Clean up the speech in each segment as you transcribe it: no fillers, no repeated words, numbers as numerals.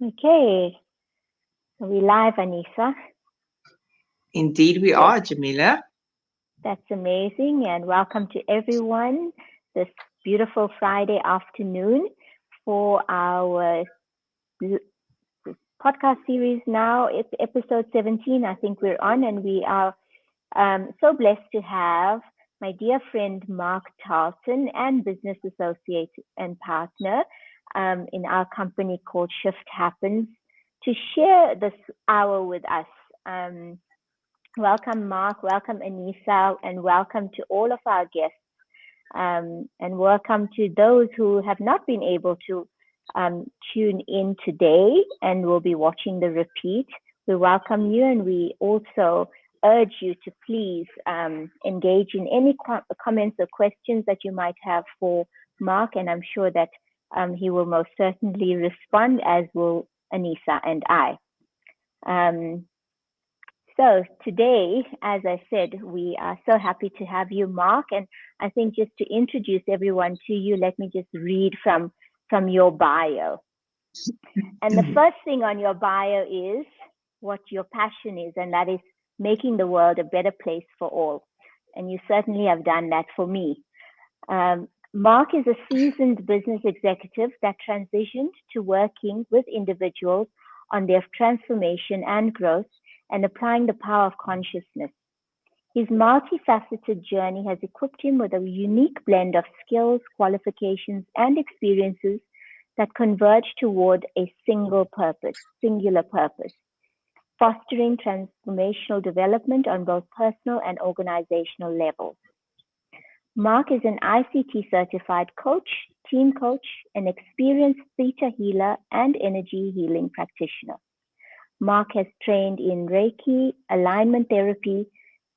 Okay, are we live, Anissa? Indeed, we Yes, are, Jamila. that's amazing. And welcome to everyone this beautiful Friday afternoon for our podcast series now. It's episode 17, I think we're on, and we are so blessed to have my dear friend Mark Tarleton and business associate and partner in our company called Shift Happens to share this hour with us. Welcome, Mark. Welcome, Anissa, and welcome to all of our guests. And welcome to those who have not been able to tune in today and will be watching the repeat. We welcome you, and we also urge you to please engage in any comments or questions that you might have for Mark, and I'm sure that he will most certainly respond, as will Anissa and I. Um, so today, as I said, we are so happy to have you, Mark. And I think just to introduce everyone to you, let me just read from your bio. And the first thing on your bio is what your passion is, and that is making the world a better place for all. And you certainly have done that for me. Mark is a seasoned business executive that transitioned to working with individuals on their transformation and growth and applying the power of consciousness. His multifaceted journey has equipped him with a unique blend of skills, qualifications, and experiences that converge toward a singular purpose, fostering transformational development on both personal and organizational levels. Mark is an ICT certified coach, team coach, an experienced theta healer, and energy healing practitioner. Mark has trained in Reiki, alignment therapy,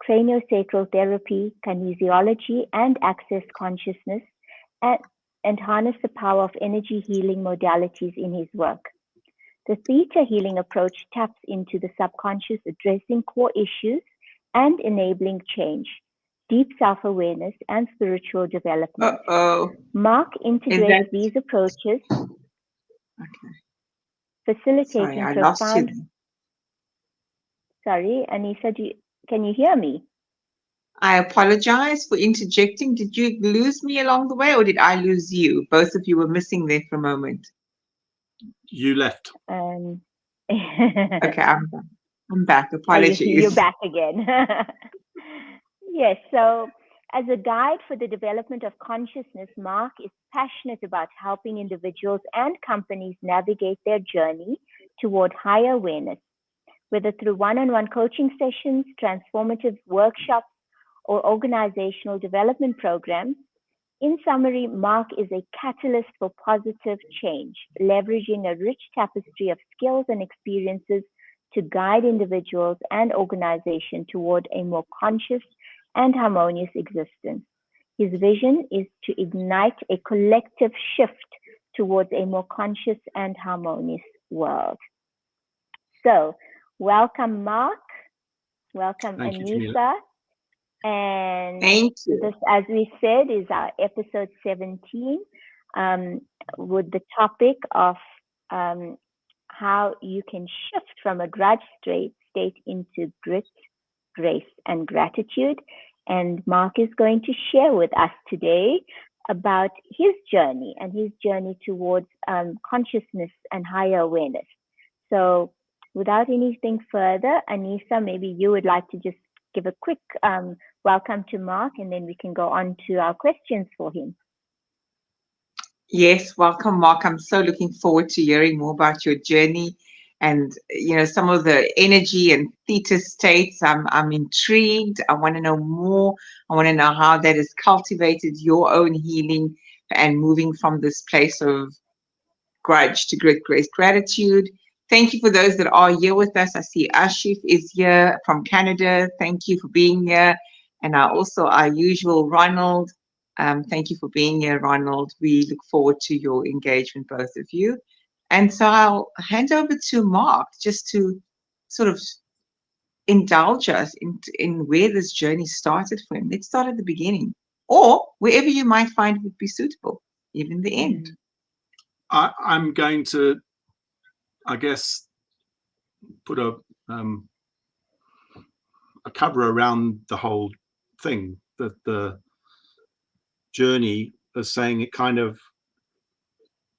craniosacral therapy, kinesiology, and access consciousness, and, and harnessed the power of energy healing modalities in his work. The theta healing approach taps into the subconscious, addressing core issues and enabling change, deep self-awareness, and spiritual development. Uh-oh. Mark Is integrates that these approaches, okay? Sorry, facilitating I lost you profound. then. Sorry, Anissa, can you hear me? I apologize for interjecting. Did you lose me along the way, or did I lose you? Both of you were missing there for a moment. You left. Um, Okay, I'm back. I'm back. you're Apologies. back again. Yes, so as a guide for the development of consciousness, Mark is passionate about helping individuals and companies navigate their journey toward higher awareness, whether through one-on-one coaching sessions, transformative workshops, or organizational development programs. In summary, Mark is a catalyst for positive change, leveraging a rich tapestry of skills and experiences to guide individuals and organizations toward a more conscious and harmonious existence. His vision is to ignite a collective shift towards a more conscious and harmonious world. So, welcome, Mark. Welcome, Thank you, Jamila. Anissa. And Thank this, you. as we said, is our episode 17 with the topic of how you can shift from a grudge state into grit, grace, and gratitude. And Mark is going to share with us today about his journey and his journey towards consciousness and higher awareness. So, without anything further, Anissa, maybe you would like to just give a quick welcome to Mark, and then we can go on to our questions for him. Yes, welcome, Mark. I'm so looking forward to hearing more about your journey and some of the energy and theta states. I'm intrigued. I want to know more. I want to know how that has cultivated your own healing and moving from this place of grudge to great grace gratitude. Thank you for those that are here with us. I see Ashif is here from Canada. Thank you for being here. And also our usual Ronald. Thank you for being here, Ronald. We look forward to your engagement, both of you. And so I'll hand over to Mark just to sort of indulge us in where this journey started for him. Let's start at the beginning, or wherever you might find would be suitable, even the end. I'm going to I guess, put a cover around the whole thing, that the journey as saying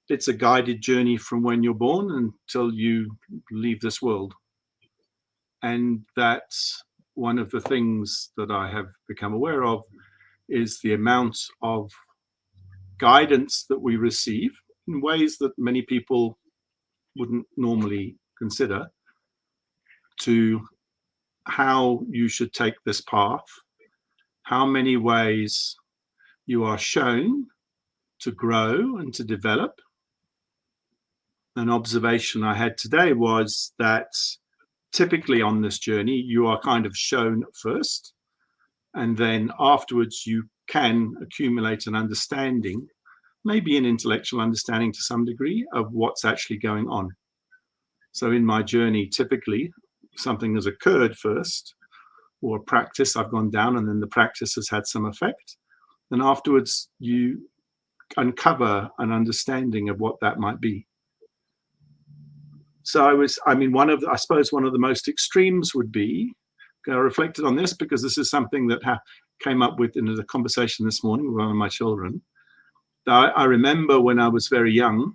it's a guided journey from when you're born until you leave this world. And that's one of the things that I have become aware of, is the amount of guidance that we receive in ways that many people wouldn't normally consider, to how you should take this path, how many ways you are shown to grow and to develop. An observation I had today was that typically on this journey, you are kind of shown first, and then afterwards you can accumulate an understanding, maybe an intellectual understanding to some degree, of what's actually going on. So in my journey, typically something has occurred first, or a practice I've gone down, and then the practice has had some effect. And afterwards you uncover an understanding of what that might be. So I suppose one of the most extremes would be, I reflected on this because this is something that came up with in a conversation this morning with one of my children. I remember when I was very young,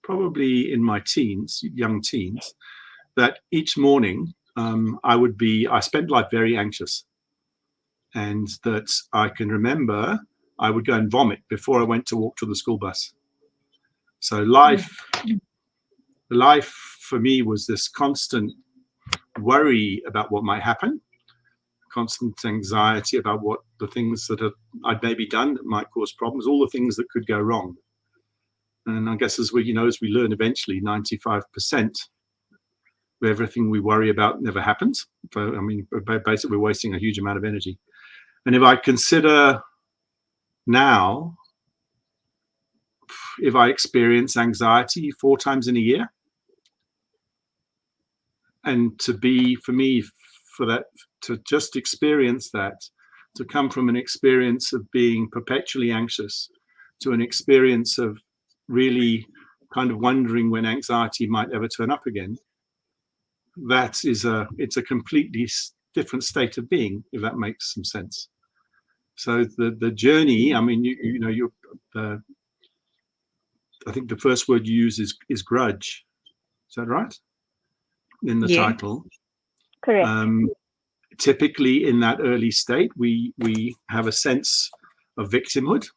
probably in my young teens, that each morning I spent life very anxious, and that I can remember I would go and vomit before I went to walk to the school bus. So life for me was this constant worry about what might happen, constant anxiety about what the things that I'd maybe done that might cause problems, all the things that could go wrong. And I guess as we learn eventually, 95% of everything we worry about never happens. So, basically we're wasting a huge amount of energy. And if I consider now, if I experience anxiety 4 times in a year, and to just experience that, to come from an experience of being perpetually anxious to an experience of really kind of wondering when anxiety might ever turn up again, it's a completely different state of being, if that makes some sense. So the journey, I think the first word you use is grudge. Is that right? In the title. Correct. Typically in that early state, we have a sense of victimhood.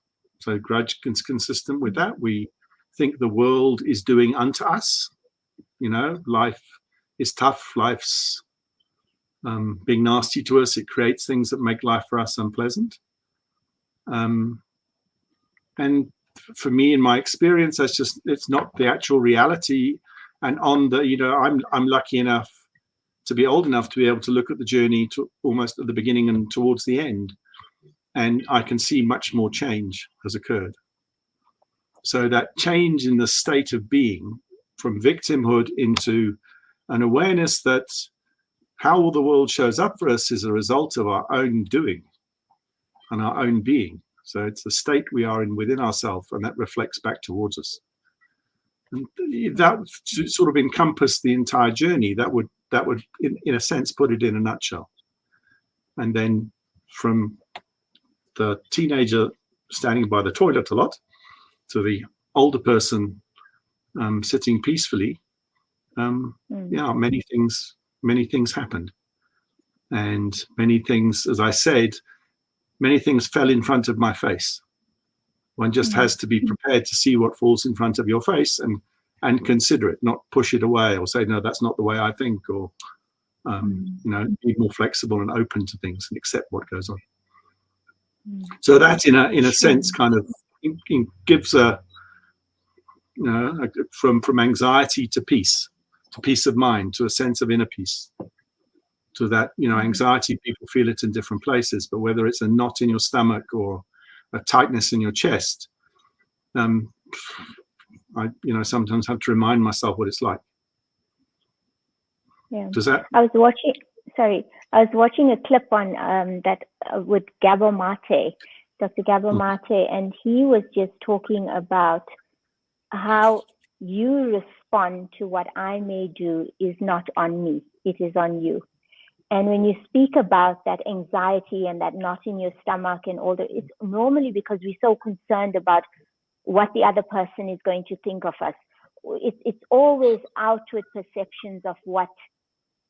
So grudge is consistent with that. We think the world is doing unto us. Life is tough. Life's being nasty to us. It creates things that make life for us unpleasant. And for me, in my experience, it's not the actual reality. And I'm lucky enough to be old enough to be able to look at the journey to almost at the beginning and towards the end, and I can see much more change has occurred. So that change in the state of being, from victimhood into an awareness that how the world shows up for us is a result of our own doing and our own being. So it's the state we are in within ourselves, and that reflects back towards us. And that sort of encompass the entire journey. That would in a sense put it in a nutshell. And then from the teenager standing by the toilet a lot to the older person sitting peacefully, many things happened, and many things, as I said, many things fell in front of my face. One just has to be prepared to see what falls in front of your face and consider it, not push it away or say, no, that's not the way I think, or be more flexible and open to things and accept what goes on. So that, in a sense, kind of gives from anxiety to peace of mind, to a sense of inner peace. To that, anxiety, people feel it in different places, but whether it's a knot in your stomach or a tightness in your chest, I sometimes have to remind myself what it's like. Yeah. Does that? I was watching a clip on that with Dr. Gabor Mate, and he was just talking about how you respond to what I may do is not on me, it is on you. And when you speak about that anxiety and that knot in your stomach and all that, it's normally because we're so concerned about what the other person is going to think of us. It's always outward perceptions of what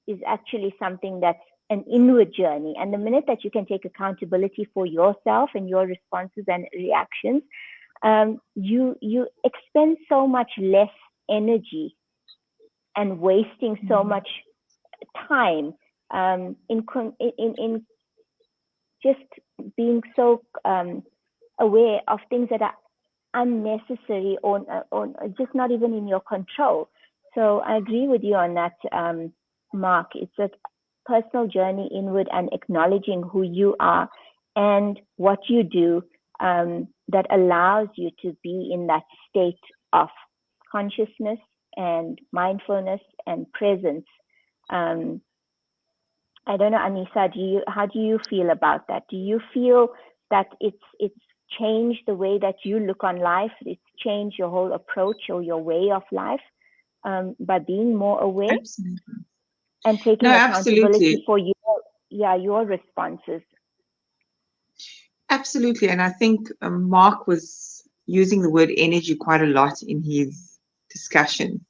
is actually something that's an inward journey. And the minute that you can take accountability for yourself and your responses and reactions, you expend so much less energy and wasting so much time in just being so aware of things that are unnecessary or just not even in your control. So I agree with you on that, Mark. It's a personal journey inward and acknowledging who you are and what you do that allows you to be in that state of consciousness and mindfulness and presence. I don't know, Anissa, how do you feel about that? Do you feel that it's changed the way that you look on life? It's changed your whole approach or your way of life by being more aware? Absolutely. And taking accountability for your responses. Absolutely. And I think Mark was using the word energy quite a lot in his discussion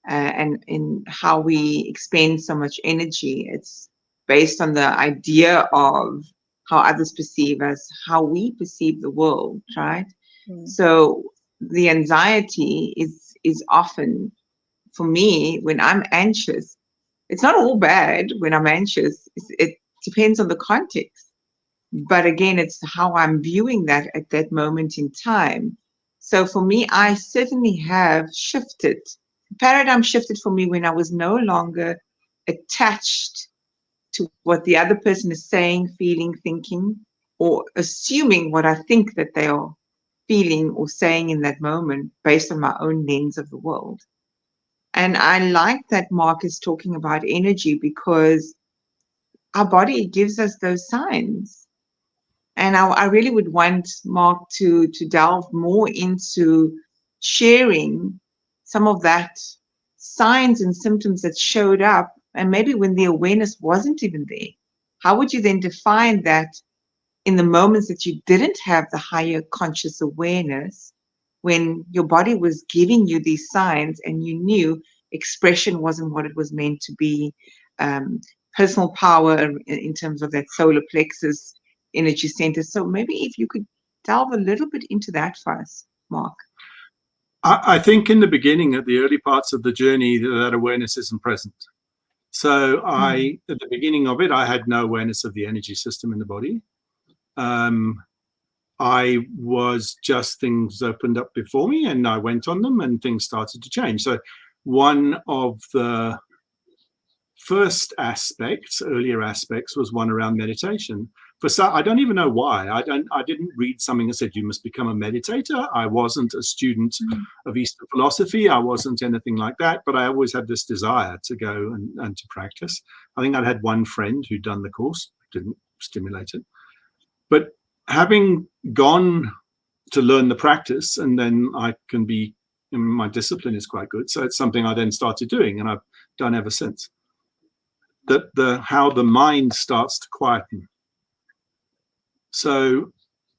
and in how we expend so much energy. It's based on the idea of how others perceive us, how we perceive the world, right? So the anxiety is often, for me, when I'm anxious, it's not all bad when I'm anxious. It depends on the context. But again, it's how I'm viewing that at that moment in time. So for me, I certainly have shifted. Paradigm shifted for me when I was no longer attached to what the other person is saying, feeling, thinking, or assuming what I think that they are feeling or saying in that moment based on my own lens of the world. And I like that Mark is talking about energy because our body gives us those signs. And I really would want Mark to delve more into sharing some of that signs and symptoms that showed up, and maybe when the awareness wasn't even there. How would you then define that in the moments that you didn't have the higher conscious awareness, when your body was giving you these signs and you knew expression wasn't what it was meant to be, personal power in terms of that solar plexus energy center. So maybe if you could delve a little bit into that for us, Mark. I think in the beginning, at the early parts of the journey, that awareness isn't present. So at the beginning of it, I had no awareness of the energy system in the body. I was just, things opened up before me and I went on them and things started to change. So one of the first aspects, earlier aspects, was one around meditation. For some, I don't even know why. I didn't read something that said you must become a meditator. I wasn't a student of Eastern philosophy. I wasn't anything like that, but I always had this desire to go and to practice. I think I'd had one friend who'd done the course, didn't stimulate it. But having gone to learn the practice, and then I can be, my discipline is quite good. So it's something I then started doing and I've done ever since. How the mind starts to quieten. So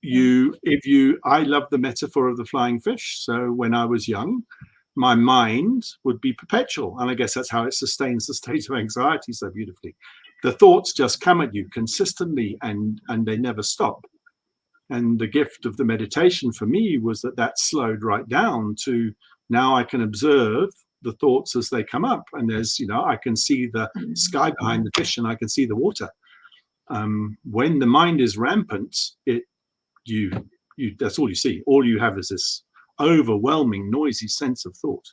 I love the metaphor of the flying fish. So when I was young, my mind would be perpetual. And I guess that's how it sustains the state of anxiety so beautifully. The thoughts just come at you consistently and they never stop. And the gift of the meditation for me was that slowed right down to, now I can observe the thoughts as they come up, and there's, I can see the sky behind the fish and I can see the water. When the mind is rampant, that's all you see. All you have is this overwhelming, noisy sense of thought.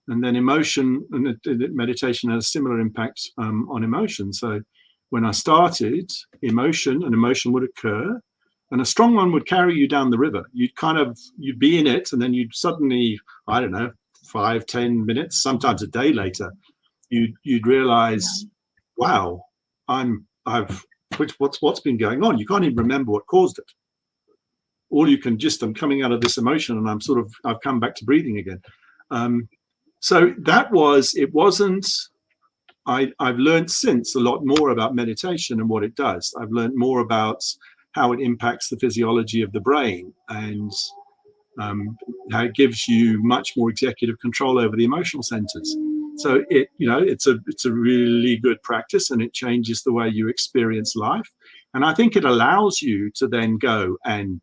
And then emotion, and meditation has a similar impact on emotion. So when I started, emotion would occur, and a strong one would carry you down the river. You'd be in it, and then you'd suddenly, I don't know, 5-10 minutes, sometimes a day later, you'd realize, wow, what's been going on? You can't even remember what caused it. All you can I'm coming out of this emotion and I've come back to breathing again. So it wasn't, I've learned since a lot more about meditation and what it does. I've learned more about how it impacts the physiology of the brain, and how it gives you much more executive control over the emotional centers. So it's a really good practice, and it changes the way you experience life. And I think it allows you to then go and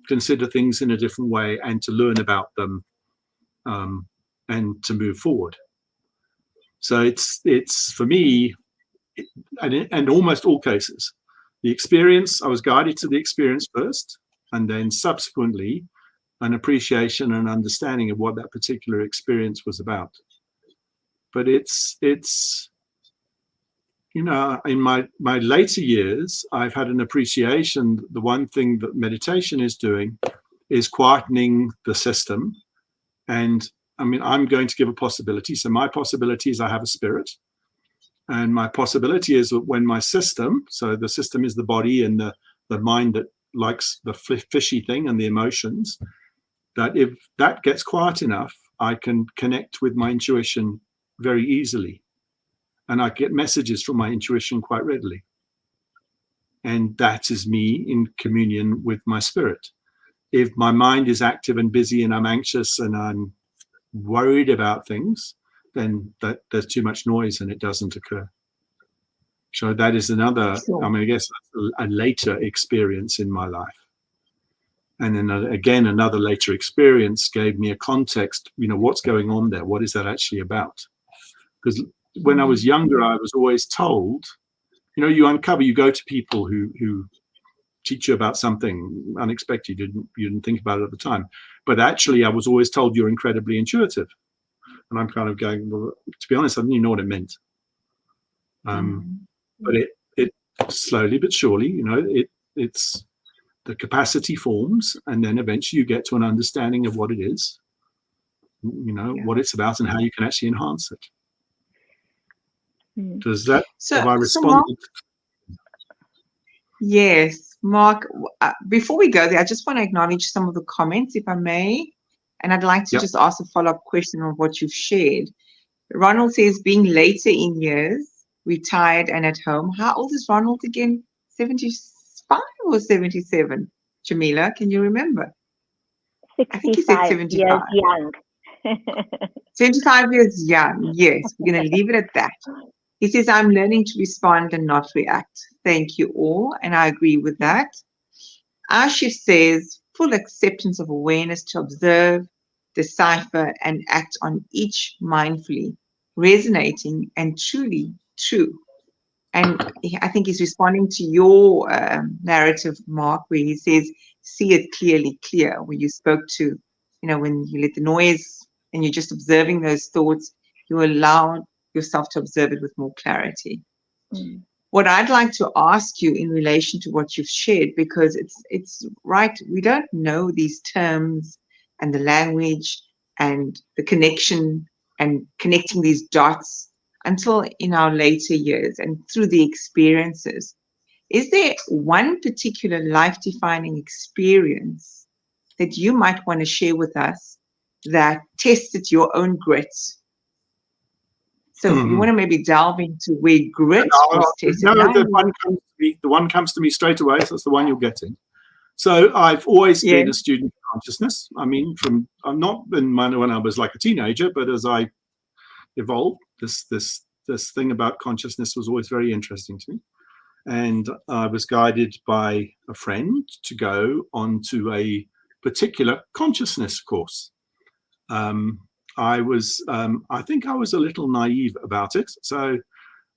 consider things in a different way, and to learn about them, and to move forward. So it's for me, and almost all cases, the experience, I was guided to the experience first, and then subsequently an appreciation and understanding of what that particular experience was about. But it's in my later years, I've had an appreciation that the one thing that meditation is doing is quietening the system. And I mean, I'm going to give a possibility. So my possibility is I have a spirit. And my possibility is that when my system, so the system is the body and the mind that likes the fishy thing and the emotions, that if that gets quiet enough, I can connect with my intuition very easily. And I get messages from my intuition quite readily. And that is me in communion with my spirit. If my mind is active and busy and I'm anxious and I'm worried about things, then there's too much noise and it doesn't occur. So that is another, I mean, I guess a later experience in my life. And then again, another later experience gave me a context, what's going on there? What is that actually about? Because when I was younger, I was always told, you go to people who teach you about something unexpected. You didn't think about it at the time. But actually, I was always told you're incredibly intuitive. And I'm kind of going, well, to be honest, I didn't even know what it meant. But it slowly but surely, it's the capacity forms, and then eventually you get to an understanding of what it is, what it's about, and how you can actually enhance it. Does that, have I responded? So Mark, yes, Mark, before we go there, I just want to acknowledge some of the comments, if I may. And I'd like to just ask a follow-up question on what you've shared. Ronald says, being later in years, retired and at home. How old is Ronald again? 75 or 77? Jamila, can you remember? 65 I think he said 75. Years young. 75 years young. Yes, we're going to leave it at that. He says, I'm learning to respond and not react. Thank you all. And I agree with that. Ashif says, full acceptance of awareness to observe, decipher, and act on each mindfully, resonating and truly true. And I think he's responding to your narrative, Mark, where he says, see it clearly, clear, where you spoke to, when you let the noise and you're just observing those thoughts, you allow yourself to observe it with more clarity. What I'd like to ask you in relation to what you've shared, because it's right, we don't know these terms and the language and the connection and connecting these dots until in our later years and through the experiences. Is there one particular life-defining experience that you might want to share with us that tested your own grit? So you want to maybe delve into where grit was tested? No, the one comes to me straight away, so that's the one you're getting. So I've always been a student of consciousness. I mean, I'm not when I was like a teenager, but as I evolved, this thing about consciousness was always very interesting to me. And I was guided by a friend to go onto a particular consciousness course. I think I was a little naive about it. So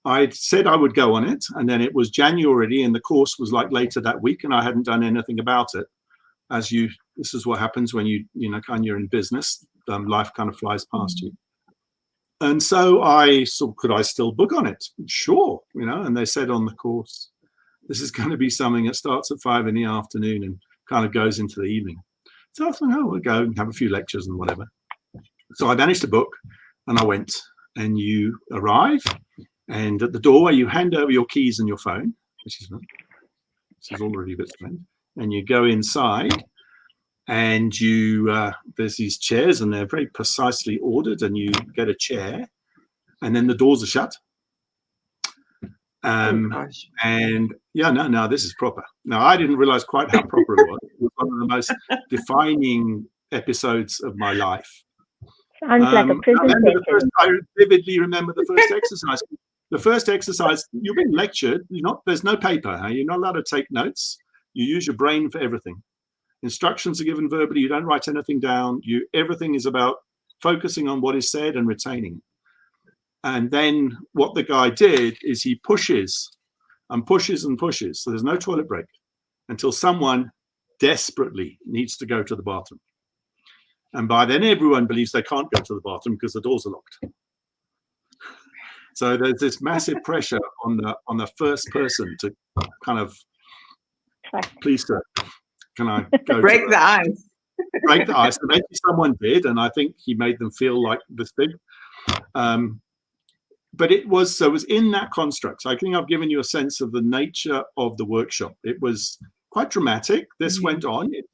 I said I would go on it, and then it was January already, and the course was like later that week, and I hadn't done anything about it. This is what happens when you're in business. Life kind of flies past you. And so I said, could I still book on it? Sure, and they said on the course, this is going to be something that starts at 5 PM and kind of goes into the evening. So I thought, we'll go and have a few lectures and whatever. So I managed to book, and I went, and you arrive, and at the doorway you hand over your keys and your phone, which is already a bit strange, and you go inside, and you there's these chairs, and they're very precisely ordered, and you get a chair, and then the doors are shut. And yeah, no, this is proper. Now, I didn't realize quite how proper it was. It was one of the most defining episodes of my life. Sounds like a prison sentence. I vividly remember the first exercise. The first exercise, you're being lectured. There's no paper. You're not allowed to take notes. You use your brain for everything. Instructions are given verbally. You don't write anything down. Everything is about focusing on what is said and retaining. And then what the guy did is he pushes and pushes and pushes. So there's no toilet break until someone desperately needs to go to the bathroom. And by then everyone believes they can't go to the bathroom because the doors are locked. So there's this massive pressure on the first person to kind of, please sir, can I go break the ice? Break the ice. And maybe someone did, and I think he made them feel like this big. But it was in that construct. So I think I've given you a sense of the nature of the workshop. It was quite dramatic. This went on. It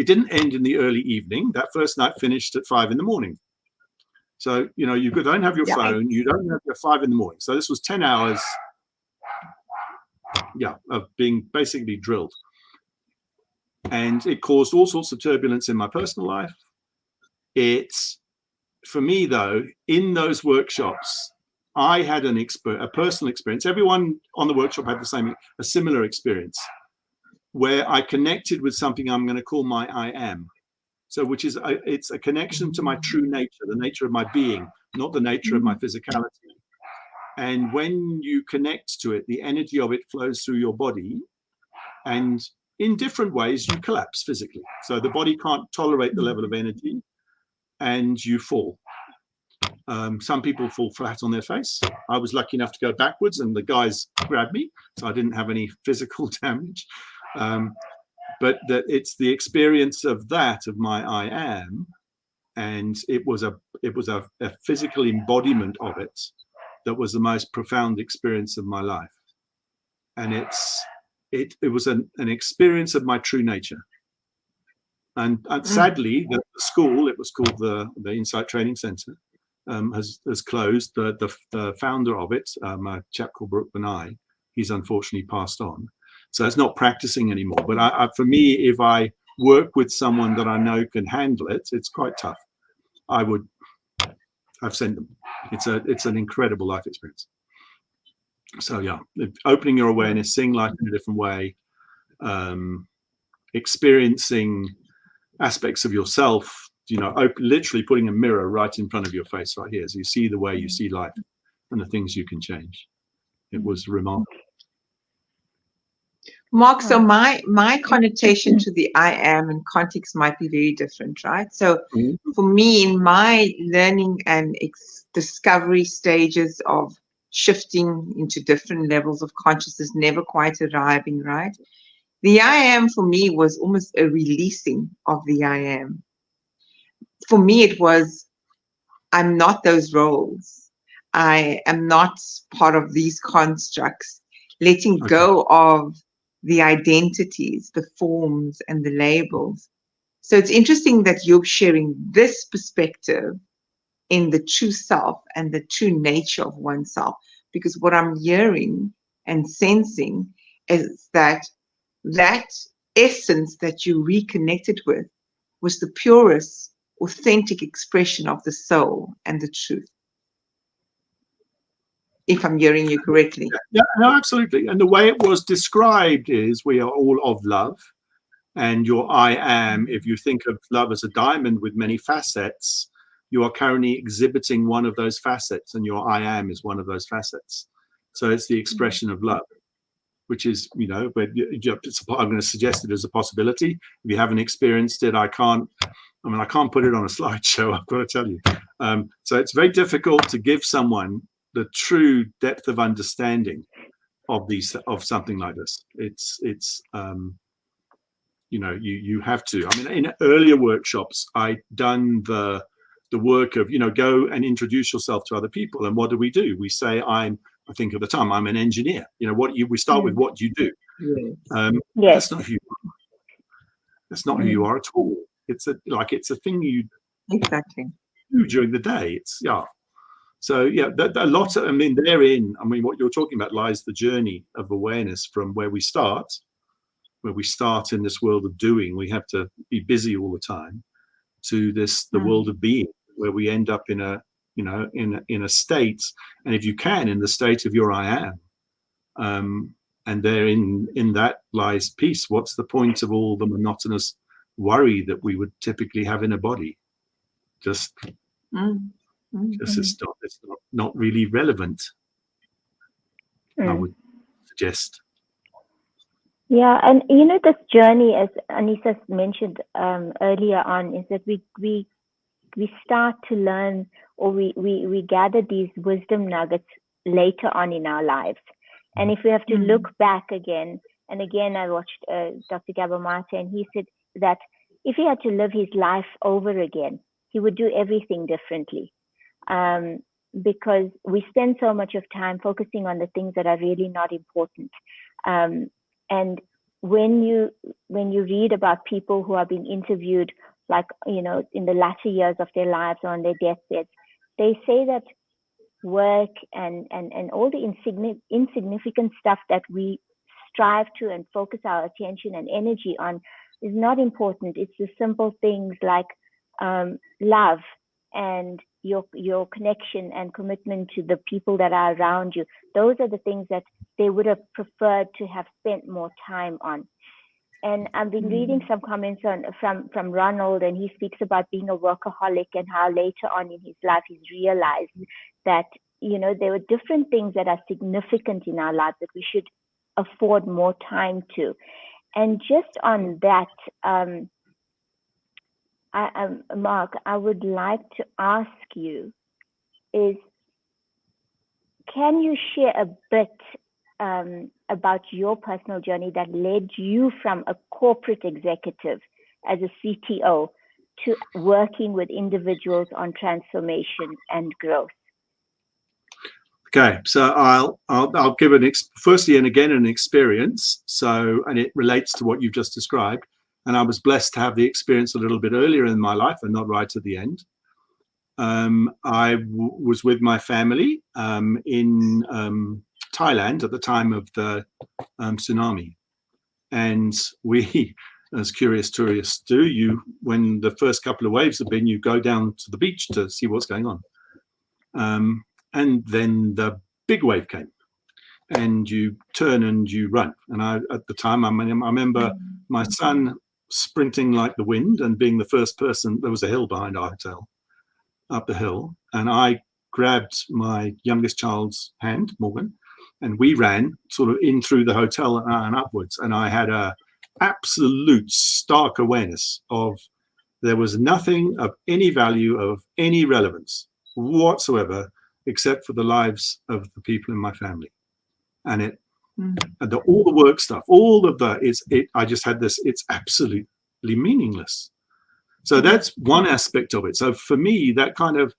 didn't end in the early evening. That first night finished at 5 a.m. So you don't have your phone. You don't have your 5 a.m. So this was 10 hours. Of being basically drilled, and it caused all sorts of turbulence in my personal life. For me though, in those workshops, I had a personal experience. Everyone on the workshop had a similar experience, where I connected with something I'm going to call my I am. So, which is it's a connection to my true nature, the nature of my being, not the nature of my physicality. And when you connect to it, the energy of it flows through your body, and in different ways you collapse physically. So the body can't tolerate the level of energy, and you fall. Some people fall flat on their face. I was lucky enough to go backwards, and the guys grabbed me, so I didn't have any physical damage. But it's the experience of my I am, and it was a physical embodiment of it that was the most profound experience of my life. And it was an experience of my true nature. And sadly, the school, it was called the Insight Training Center, has closed. The founder of it, a chap called Brooke Benai, he's unfortunately passed on. So it's not practicing anymore. But for me, if I work with someone that I know can handle it, it's quite tough. I've sent them. It's an incredible life experience. So yeah, opening your awareness, seeing life in a different way, experiencing aspects of yourself, literally putting a mirror right in front of your face right here, so you see the way you see life and the things you can change. It was remarkable. Mark, so my connotation to the I am and context might be very different, right? So for me, in my learning and discovery stages of shifting into different levels of consciousness, never quite arriving, right? The I am for me was almost a releasing of the I am. For me, it was, I'm not those roles. I am not part of these constructs. Letting go of the identities, the forms, and the labels. So it's interesting that you're sharing this perspective in the true self and the true nature of oneself, because what I'm hearing and sensing is that essence that you reconnected with was the purest, authentic expression of the soul and the truth. If I'm hearing you correctly. Yeah, no, absolutely. And the way it was described is we are all of love. And your I am, if you think of love as a diamond with many facets, you are currently exhibiting one of those facets, and your I am is one of those facets. So it's the expression of love, which is, I'm going to suggest it as a possibility. If you haven't experienced it, I can't put it on a slideshow, I've got to tell you. So it's very difficult to give someone the true depth of understanding of something like this. You have to. I mean, in earlier workshops, I'd done the work of, go and introduce yourself to other people. And what do? We say, I think at the time, I'm an engineer. We start with what you do. Yes. That's not who you are. That's not who you are at all. It's a thing you Exactly. do during the day. It's So a lot of, therein, what you're talking about lies the journey of awareness from where we start in this world of doing. We have to be busy all the time, to the world of being, where we end up in a in a state, and if you can, in the state of your I am, and therein in that lies peace. What's the point of all the monotonous worry that we would typically have in a body? Just it's not really relevant. I would suggest. Yeah, and this journey, as Anissa mentioned earlier on, is that we start to learn, or we gather these wisdom nuggets later on in our lives. And if we have to look back again and again, I watched Dr. Gabor Mate, and he said that if he had to live his life over again, he would do everything differently, because we spend so much of time focusing on the things that are really not important. And when you read about people who are being interviewed, like, in the latter years of their lives or on their deathbeds, they say that work and all the insignificant stuff that we strive to and focus our attention and energy on is not important. It's the simple things like love and your connection and commitment to the people that are around you. Those are the things that they would have preferred to have spent more time on. And I've been reading some comments from Ronald, and he speaks about being a workaholic and how later on in his life he's realized that there were different things that are significant in our lives that we should afford more time to. And just on that, Mark, I would like to ask you is, can you share a bit about your personal journey that led you from a corporate executive as a CTO to working with individuals on transformation and growth? Okay, so I'll give firstly and again an experience. So, and it relates to what you've just described. And I was blessed to have the experience a little bit earlier in my life and not right at the end. I was with my family in Thailand at the time of the tsunami, and we, as curious tourists do, when the first couple of waves have been, you go down to the beach to see what's going on. And then the big wave came, and you turn and you run. And at the time, I remember my son sprinting like the wind and being the first person. There was a hill behind our hotel, up the hill, and I grabbed my youngest child's hand, Morgan, and we ran sort of in through the hotel and upwards. And I had a absolute stark awareness of there was nothing of any value, of any relevance whatsoever, except for the lives of the people in my family. And all the work stuff, all of that, I just had this, it's absolutely meaningless. So that's one aspect of it. So for me, that kind of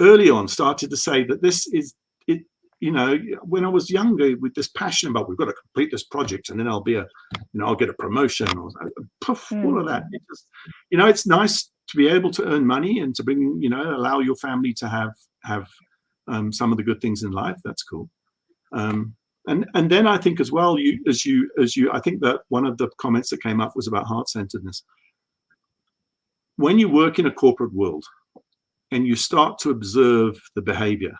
early on started to say that this is it. When I was younger, with this passion about, we've got to complete this project and then I'll be I'll get a promotion or all of that. It just, it's nice to be able to earn money and to bring, allow your family to have some of the good things in life. That's cool. And then I think as well, I think that one of the comments that came up was about heart-centeredness. When you work in a corporate world and you start to observe the behavior,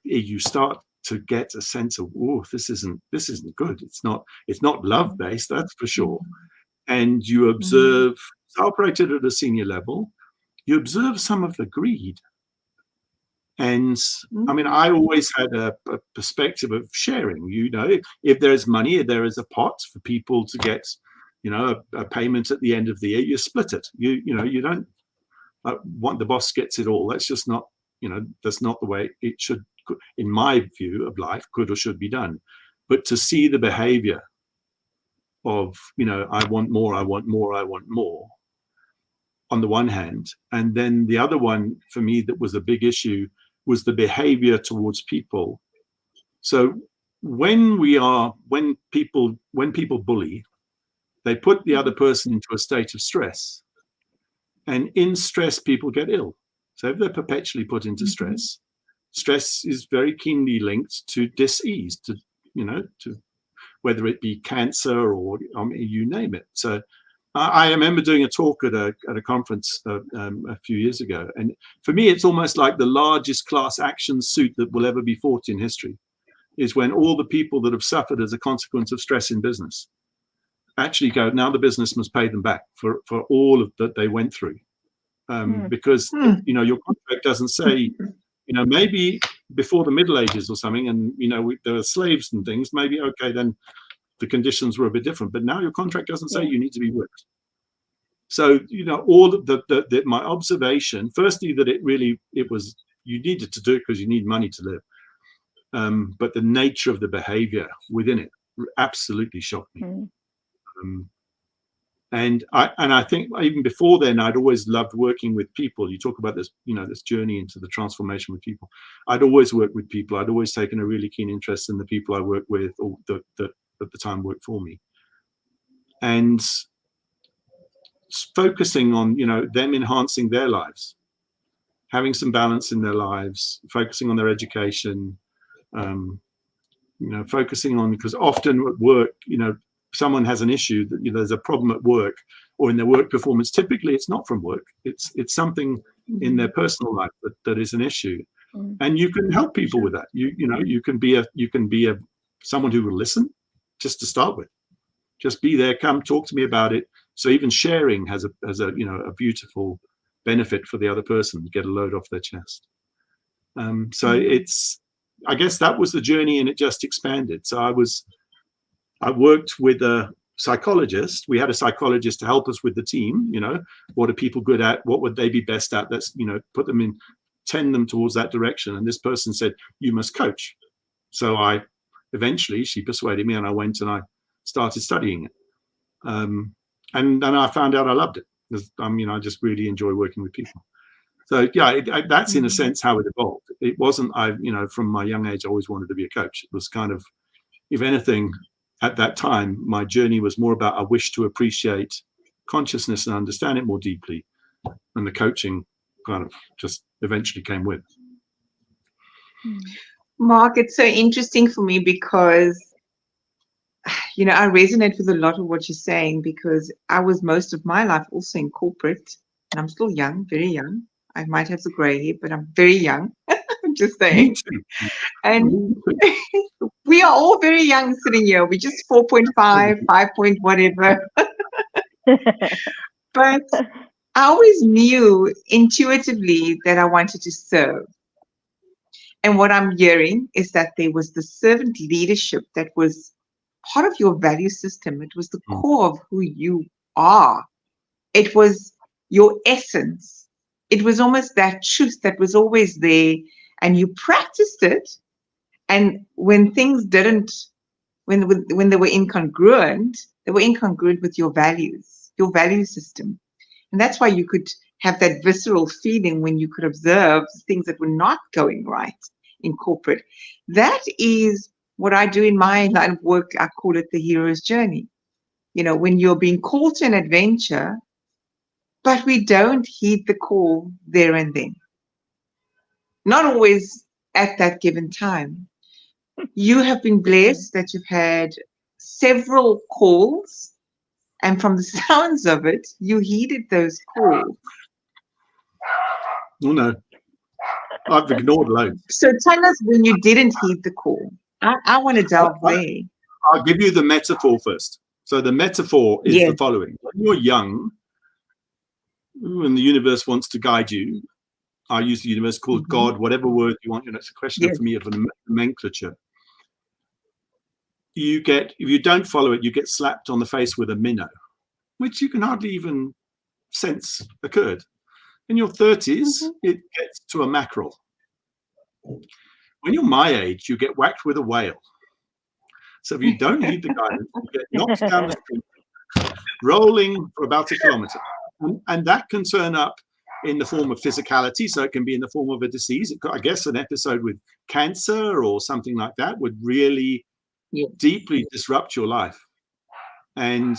you start to get a sense of, oh, this isn't good. It's not love-based, that's for sure. And you observe, operated at a senior level, you observe some of the greed. And I always had a perspective of sharing. If there's money, there is a pot for people to get, a payment at the end of the year. You split it. You don't want the boss gets it all. That's just not, that's not the way it should, in my view of life, could or should be done. But to see the behavior of, I want more, I want more, I want more, on the one hand, and then the other one for me that was a big issue was the behavior towards people. So when people bully, they put the other person into a state of stress, and in stress people get ill. So if they're perpetually put into stress, stress is very keenly linked to dis-ease, to whether it be cancer or you name it. So I remember doing a talk at a conference a few years ago, and for me it's almost like the largest class action suit that will ever be fought in history is when all the people that have suffered as a consequence of stress in business actually go, now the business must pay them back for all of that they went through. Because your contract doesn't say, maybe before the Middle Ages or something, and there were slaves and things, maybe okay, then the conditions were a bit different, but now your contract doesn't say you need to be whipped. So all the my observation, firstly, that it was you needed to do it because you need money to live, but the nature of the behavior within it absolutely shocked me. And I think even before then, I'd always loved working with people. You talk about this, this journey into the transformation with people. I'd always worked with people. I'd always taken a really keen interest in the people I worked with, or that at the time worked for me. And focusing on, them enhancing their lives, having some balance in their lives, focusing on their education, focusing on, because often at work, someone has an issue, that there's a problem at work or in their work performance. Typically it's not from work, it's something in their personal life that is an issue, and you can help people with that. You can be someone who will listen, just to start with, just be there, come talk to me about it. So even sharing has a beautiful benefit for the other person, get a load off their chest. So I guess that was the journey, and it just expanded. So I worked with a psychologist. We had a psychologist to help us with the team. What are people good at? What would they be best at? Let's, put them in, tend them towards that direction. And this person said, you must coach. So eventually she persuaded me, and I went and I started studying it. And then I found out I loved it. I just really enjoy working with people. So yeah, that's in a sense how it evolved. It wasn't, from my young age, I always wanted to be a coach. It was kind of, if anything, at that time, my journey was more about, I wish to appreciate consciousness and understand it more deeply. And the coaching kind of just eventually came with. Mark, it's so interesting for me because, I resonate with a lot of what you're saying, because I was most of my life also in corporate, and I'm still young, very young. I might have the gray hair, but I'm very young. I'm just saying. And we are all very young sitting here. We're just 4.5, 5 point whatever. But I always knew intuitively that I wanted to serve. And what I'm hearing is that there was the servant leadership that was part of your value system. It was the core of who you are. It was your essence. It was almost that truth that was always there, and you practiced it. And when things didn't, when they were incongruent, they were incongruent with your values, your value system. And that's why you could have that visceral feeling when you could observe things that were not going right in corporate. That is what I do in my line of work. I call it the hero's journey. When you're being called to an adventure, but we don't heed the call there and then. Not always at that given time. You have been blessed that you've had several calls, and from the sounds of it, you heeded those calls. Oh no, I've ignored loads. So tell us when you didn't heed the call. I want to delve there. I'll give you the metaphor first. So the metaphor is the following. When you're young, when the universe wants to guide you, I use the universe, called God, whatever word you want. It's a question for me of a nomenclature. If you don't follow it, you get slapped on the face with a minnow, which you can hardly even sense occurred. In your 30s, it gets to a mackerel. When you're my age, you get whacked with a whale. So if you don't heed the guidance, you get knocked down the street, rolling for about 1 kilometer. And that can turn up in the form of physicality, so it can be in the form of a disease. I guess an episode with cancer or something like that would really deeply disrupt your life. And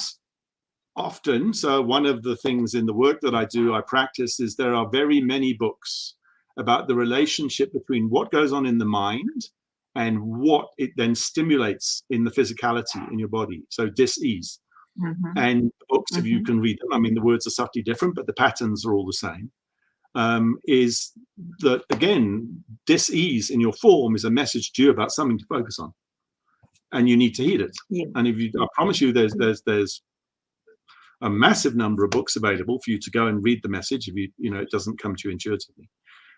often, so one of the things in the work that I practice, is there are very many books about the relationship between what goes on in the mind and what it then stimulates in the physicality in your body. So dis-ease. And books, if you can read them, I mean, the words are subtly different, but the patterns are all the same. Is that, again, dis-ease in your form is a message to you about something to focus on, and you need to heed it. And if you, I promise you, there's a massive number of books available for you to go and read the message if it doesn't come to you intuitively.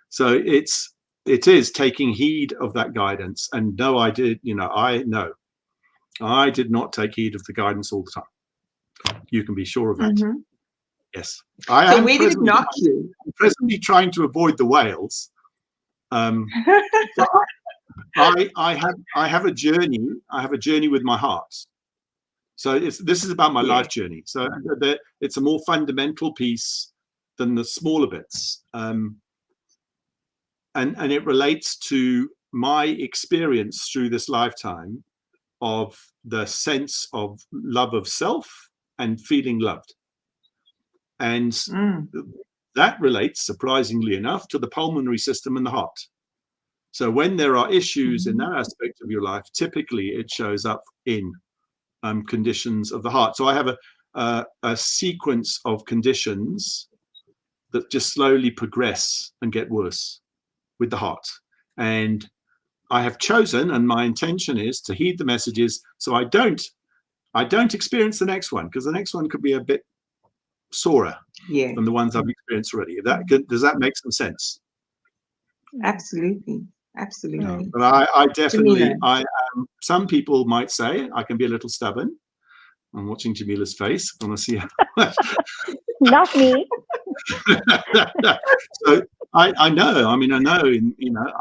So it is taking heed of that guidance. And no, I did not take heed of the guidance all the time. You can be sure of that. Yes. So where did it knock you? I'm presently trying to avoid the whales. I have a journey. I have a journey with my heart. So this is about my life journey. So it's a more fundamental piece than the smaller bits. And it relates to my experience through this lifetime of the sense of love of self and feeling loved. And that relates, surprisingly enough, to the pulmonary system and the heart. So when there are issues in that aspect of your life, typically it shows up in conditions of the heart. So I have a sequence of conditions that just slowly progress and get worse with the heart. And I have chosen, and my intention is to heed the messages so I don't experience the next one, because the next one could be a bit sorer than the ones I've experienced already. Does that make some sense? Absolutely. No, but I definitely, some people might say I can be a little stubborn. I'm watching Jamila's face. I want to see how much. Not me. So I know. I mean, I know.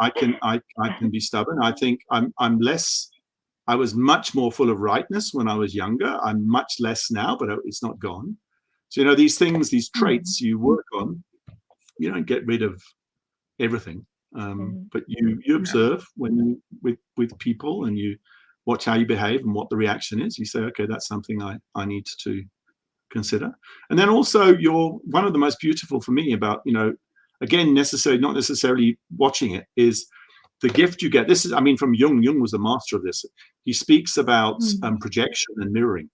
I can be stubborn. I think I'm less. I was much more full of rightness when I was younger. I'm much less now, but it's not gone. So these things, these traits you work on. You don't get rid of everything, but you observe when with people, and you watch how you behave and what the reaction is. You say, okay, that's something I need to consider. And then also, one of the most beautiful for me about again, not necessarily watching it, is the gift you get. This is, I mean, from Jung. Jung was the master of this. He speaks about projection and mirroring.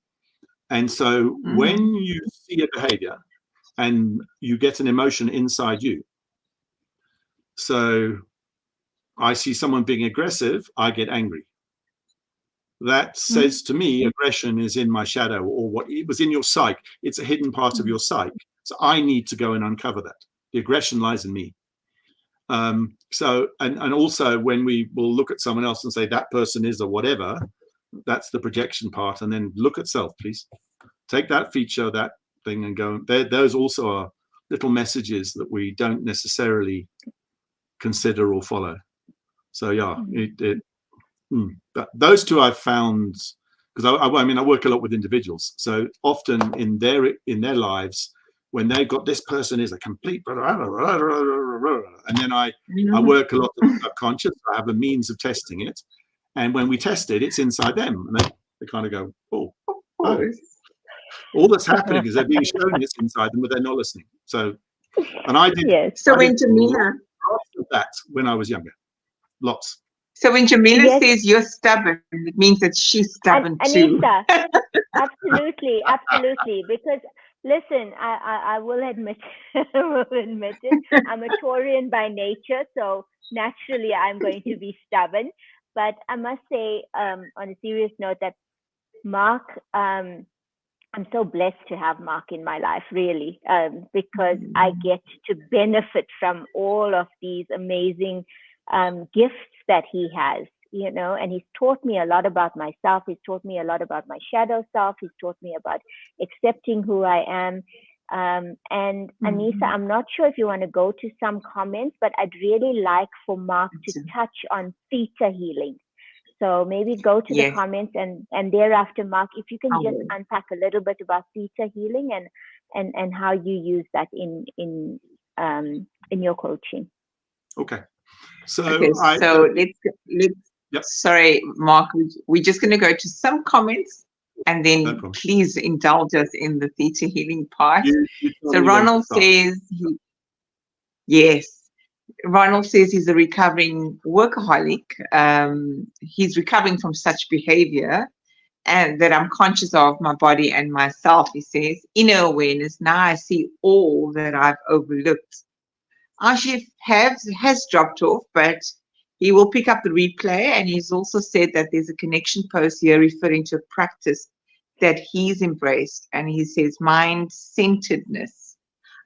And so when you see a behavior and you get an emotion inside you, so I see someone being aggressive, I get angry. That says to me, aggression is in my shadow, or what it was in your psyche. It's a hidden part of your psyche. So I need to go and uncover that. The aggression lies in me. So, and also when we will look at someone else and say that person is or whatever, that's the projection part. And then look at self, please. Take that feature, that thing, and go. Those also are little messages that we don't necessarily consider or follow. So those two I've found, because I mean I work a lot with individuals. So often in their lives, when they've got this person is a complete, and then I work a lot with the subconscious. I have a means of testing it, and when we test it, it's inside them, and they kind of go, oh. All that's happening is they're being shown it's inside them, but they're not listening. So, and I did. Yes. So when Jamila, that when I was younger, lots. So when Jamila says you're stubborn, it means that she's stubborn too. Anissa, absolutely. Because listen, I will admit, it. I'm a Taurian by nature, so naturally I'm going to be stubborn. But I must say, on a serious note, that Mark, I'm so blessed to have Mark in my life, really, because I get to benefit from all of these amazing gifts that he has, and he's taught me a lot about myself. He's taught me a lot about my shadow self. He's taught me about accepting who I am. And Anissa, I'm not sure if you want to go to some comments, but I'd really like for Mark to touch on theta healing. So maybe go to the comments, and thereafter, Mark, if you can just unpack a little bit about theta healing and how you use that in in your coaching. Okay. So Okay, so let's Yep. sorry, Mark, we're just going to go to some comments and No then problem. please indulge us in the theta healing part. You tell So me when to Ronald start. says, yes, Ronald says he's a recovering workaholic. He's recovering from such behavior and that I'm conscious of my body and myself. He says, inner awareness. Now I see all that I've overlooked. Arshif has dropped off, but he will pick up the replay. And he's also said that there's a connection post here referring to a practice that he's embraced. And he says mind-centeredness.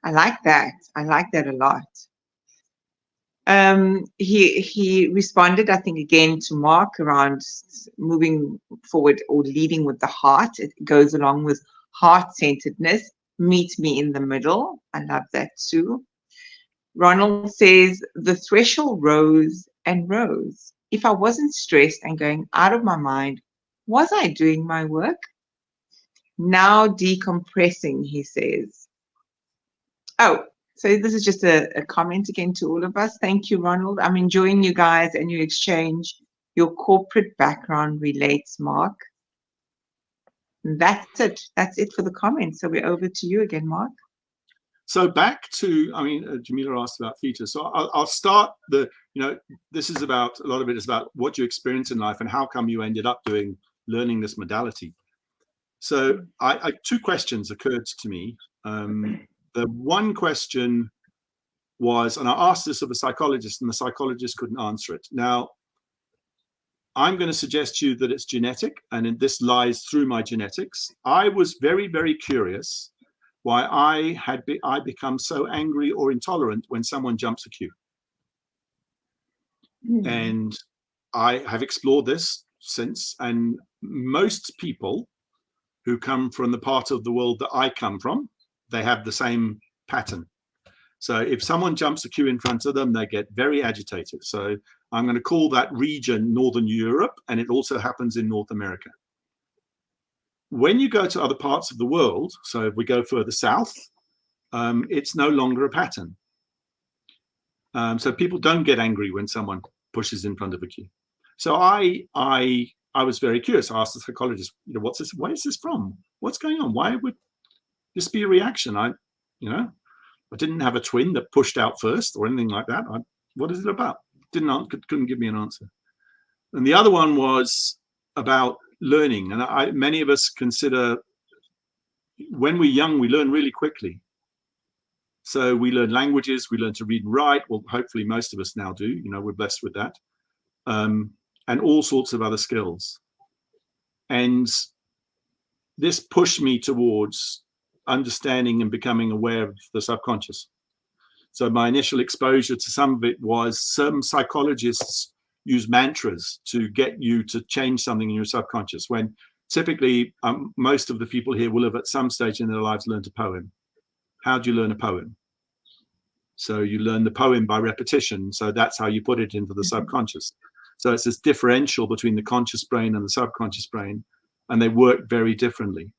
I like that. I like that a lot. He responded, I think, again to Mark around moving forward or leading with the heart. It goes along with heart-centeredness. Meet me in the middle. I love that too. Ronald says, the threshold rose and rose. If I wasn't stressed and going out of my mind, was I doing my work? Now decompressing, he says. Oh, so this is just a comment again to all of us. Thank you, Ronald. I'm enjoying you guys and your exchange. Your corporate background relates, Mark. And that's it. That's it for the comments. So we're over to you again, Mark. So back to, I mean, Jamila asked about theta. So I'll start this is about, a lot of it is about what you experience in life and how come you ended up learning this modality. So two questions occurred to me. The one question was, and I asked this of a psychologist, and the psychologist couldn't answer it. Now, I'm going to suggest to you that it's genetic, and this lies through my genetics. I was very, very curious why I become so angry or intolerant when someone jumps a queue. And I have explored this since, and most people who come from the part of the world that I come from, they have the same pattern. So if someone jumps a queue in front of them, they get very agitated. So I'm going to call that region Northern Europe, and it also happens in North America. When you go to other parts of the world, so if we go further south, it's no longer a pattern. So people don't get angry when someone pushes in front of a queue. So I was very curious. I asked the psychologist, what's this? Where is this from? What's going on? Why would this be a reaction? I didn't have a twin that pushed out first or anything like that. What is it about? Couldn't give me an answer. And the other one was about learning. And many of us consider when we're young, we learn really quickly. So we learn languages, we learn to read and write. Well, hopefully most of us now do, we're blessed with that. And all sorts of other skills. And this pushed me towards understanding and becoming aware of the subconscious. So my initial exposure to some of it was some psychologists use mantras to get you to change something in your subconscious, when typically most of the people here will have at some stage in their lives learned a poem. How do you learn a poem? So you learn the poem by repetition. So that's how you put it into the subconscious. So it's this differential between the conscious brain and the subconscious brain, and they work very differently.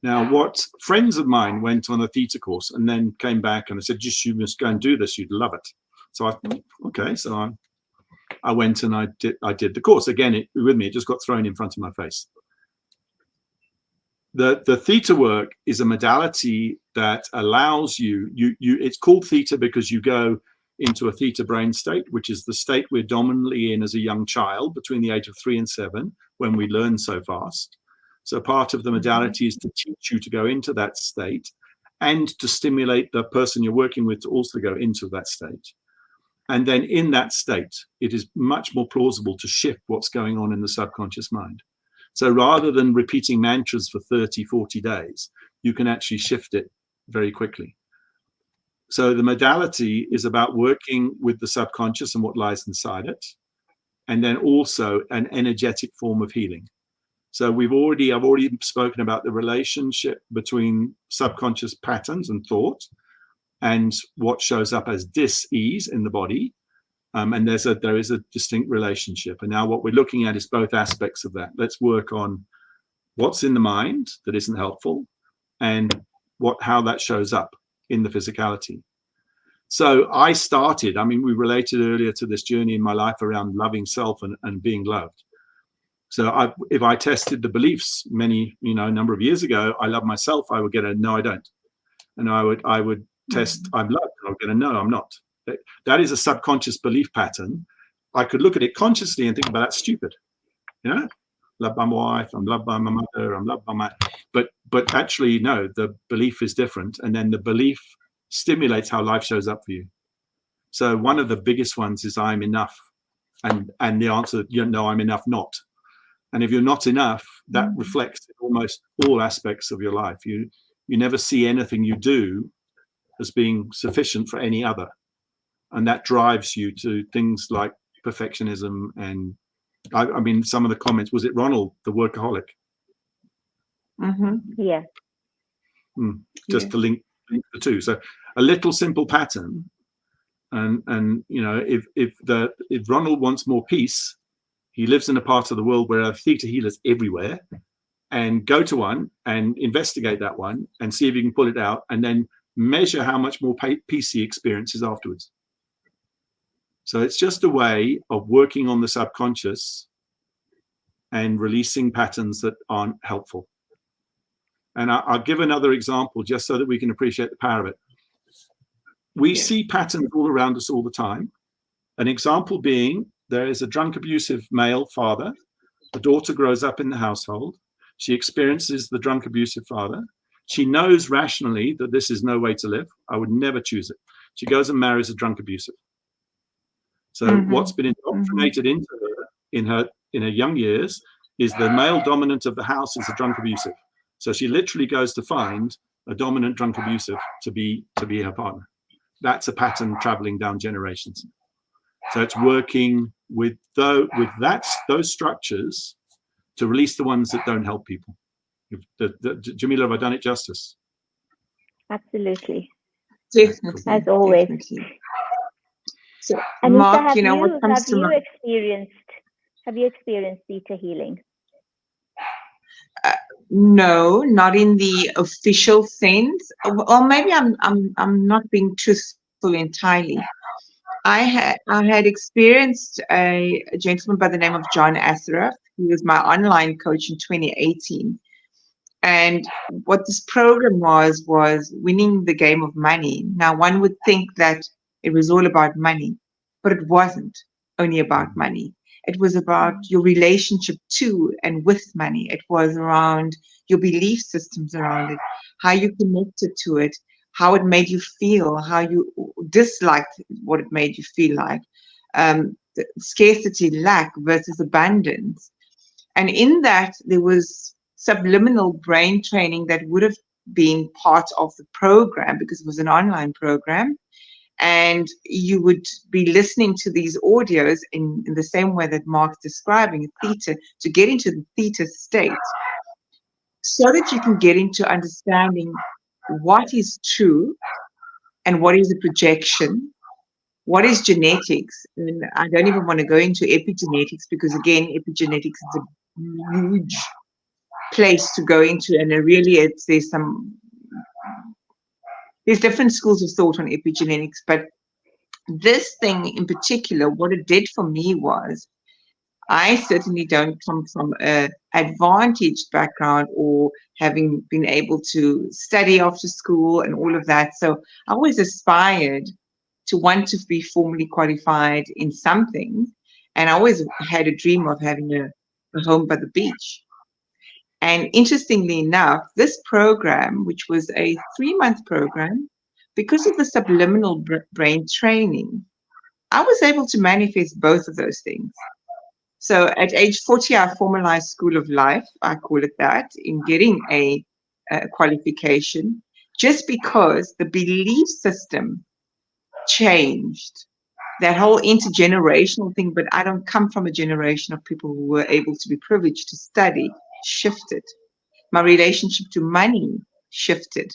Now, what friends of mine went on a theta course and then came back and they said, you must go and do this, you'd love it. So I thought, okay, so I went and I did the course. Again, it just got thrown in front of my face. The theta work is a modality that allows you, it's called theta because you go into a theta brain state, which is the state we're dominantly in as a young child between the age of 3 and 7, when we learn so fast. So part of the modality is to teach you to go into that state and to stimulate the person you're working with to also go into that state. And then in that state, it is much more plausible to shift what's going on in the subconscious mind. So rather than repeating mantras for 30, 40 days, you can actually shift it very quickly. So the modality is about working with the subconscious and what lies inside it, and then also an energetic form of healing. So I've already spoken about the relationship between subconscious patterns and thought and what shows up as dis-ease in the body. And there is a distinct relationship. And now what we're looking at is both aspects of that. Let's work on what's in the mind that isn't helpful and how that shows up in the physicality. So I started, I mean, we related earlier to this journey in my life around loving self and being loved. So if I tested the beliefs a number of years ago, I love myself, I would get a no, I don't. And I would test, I'm loved, and I would get a no, I'm not. That is a subconscious belief pattern. I could look at it consciously and think, well, that's stupid. Loved by my wife, I'm loved by my mother, I'm loved by my, but actually, no, the belief is different. And then the belief stimulates how life shows up for you. So one of the biggest ones is I'm enough. And the answer, no, I'm enough not. And if you're not enough, that reflects in almost all aspects of your life. You never see anything you do as being sufficient for any other. And that drives you to things like perfectionism. And I mean, some of the comments, was it Ronald, the workaholic? Yeah. Just to link the two. So a little simple pattern. And if Ronald wants more peace, he lives in a part of the world where there are theta healers everywhere, and go to one and investigate that one and see if you can pull it out, and then measure how much more peace he experiences afterwards. So it's just a way of working on the subconscious and releasing patterns that aren't helpful. And I'll give another example just so that we can appreciate the power of it. We see patterns all around us all the time. An example being, there is a drunk, abusive male father. The daughter grows up in the household. She experiences the drunk, abusive father. She knows rationally that this is no way to live. I would never choose it. She goes and marries a drunk, abusive. So what's been indoctrinated into her in her young years is the male dominant of the house is a drunk, abusive. So she literally goes to find a dominant drunk, abusive to be her partner. That's a pattern traveling down generations. So it's working with those structures to release the ones that don't help people. Jamila, have I done it justice? Absolutely. Definitely. As always. Definitely. So, Anissa, Mark, have you experienced theta healing? No, not in the official sense. Or maybe I'm not being truthful entirely. I had experienced a gentleman by the name of John Asaraf. He was my online coach in 2018. And what this program was winning the game of money. Now, one would think that it was all about money, but it wasn't only about money. It was about your relationship to and with money. It was around your belief systems around it, how you connected to it, how it made you feel, how you disliked what it made you feel like, scarcity, lack versus abundance. And in that, there was subliminal brain training that would have been part of the program because it was an online program. And you would be listening to these audios in the same way that Mark's describing theta, to get into the theta state so that you can get into understanding what is true and what is a projection, what is genetics. And I don't even want to go into epigenetics because, again, epigenetics is a huge place to go into, and there's different schools of thought on epigenetics, but this thing in particular, what it did for me was, I certainly don't come from an advantaged background or having been able to study after school and all of that. So I always aspired to want to be formally qualified in something, and I always had a dream of having a home by the beach. And interestingly enough, this program, which was a 3-month program, because of the subliminal brain training, I was able to manifest both of those things. So at age 40, I formalized School of Life, I call it that, in getting a qualification, just because the belief system changed. That whole intergenerational thing, but I don't come from a generation of people who were able to be privileged to study, shifted. My relationship to money shifted.